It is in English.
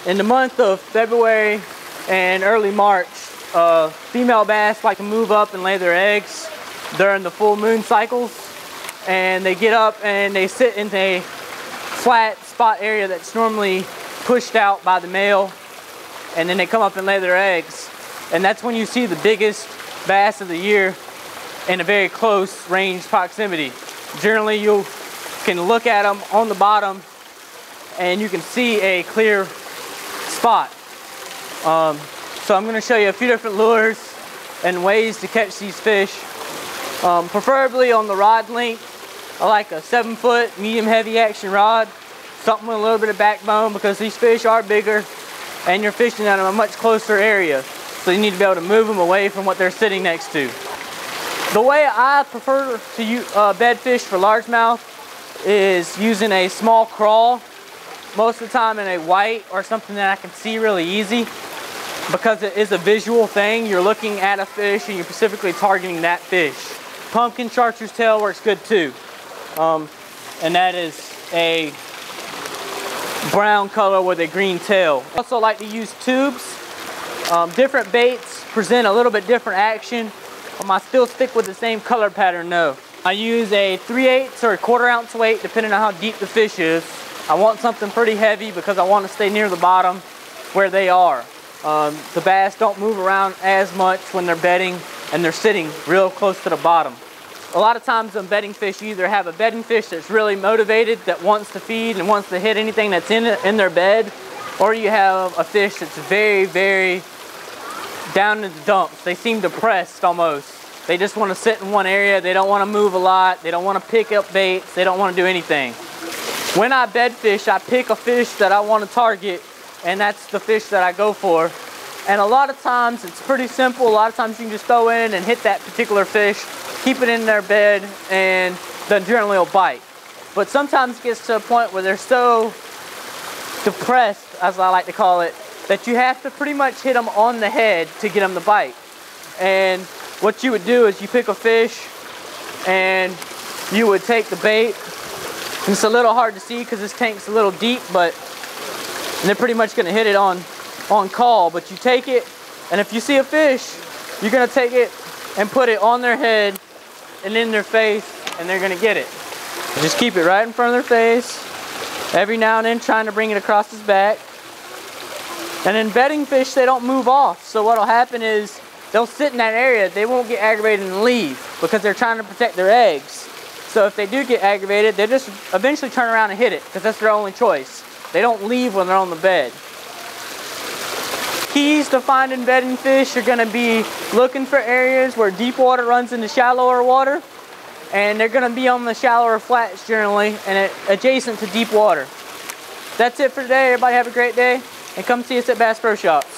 In the month of February and early March, female bass like to move up and lay their eggs during the full moon cycles. And they get up and they sit in a flat spot area that's normally pushed out by the male. And then they come up and lay their eggs. And that's when you see the biggest bass of the year in a very close range proximity. Generally, you can look at them on the bottom and you can see a clear spot. So I'm going to show you a few different lures and ways to catch these fish. Preferably on the rod length. I like a 7-foot medium heavy action rod, something with a little bit of backbone, because these fish are bigger and you're fishing at a much closer area. So you need to be able to move them away from what they're sitting next to. The way I prefer to use bed fish for largemouth is using a small crawl, most of the time in a white or something that I can see really easy, because it is a visual thing. You're looking at a fish and you're specifically targeting that fish. Pumpkin chartreuse tail works good too. And that is a brown color with a green tail. I also like to use tubes. Different baits present a little bit different action. I still stick with the same color pattern? No. I use a 3/8 or a 1/4 ounce weight depending on how deep the fish is. I want something pretty heavy because I want to stay near the bottom where they are. The bass don't move around as much when they're bedding and they're sitting real close to the bottom. A lot of times on bedding fish, you either have a bedding fish that's really motivated, that wants to feed and wants to hit anything that's in their bed, or you have a fish that's very, very down in the dumps. They seem depressed almost. They just want to sit in one area. They don't want to move a lot. They don't want to pick up baits. They don't want to do anything. When I bed fish, I pick a fish that I want to target, and that's the fish that I go for. And a lot of times it's pretty simple. A lot of times you can just throw in and hit that particular fish, keep it in their bed, and then generally will bite. But sometimes it gets to a point where they're so depressed, as I like to call it, that you have to pretty much hit them on the head to get them to bite. And what you would do is you pick a fish and you would take the bait. And it's a little hard to see because this tank's a little deep, but they're pretty much going to hit it on call. But you take it, and if you see a fish, you're going to take it and put it on their head and in their face, and they're going to get it. Just keep it right in front of their face, every now and then trying to bring it across his back. And in bedding fish, they don't move off. So what'll happen is they'll sit in that area. They won't get aggravated and leave because they're trying to protect their eggs. So if they do get aggravated, they just eventually turn around and hit it because that's their only choice. They don't leave when they're on the bed. Keys to finding bedding fish are going to be looking for areas where deep water runs into shallower water, and they're going to be on the shallower flats generally and adjacent to deep water. That's it for today. Everybody have a great day, and come see us at Bass Pro Shops.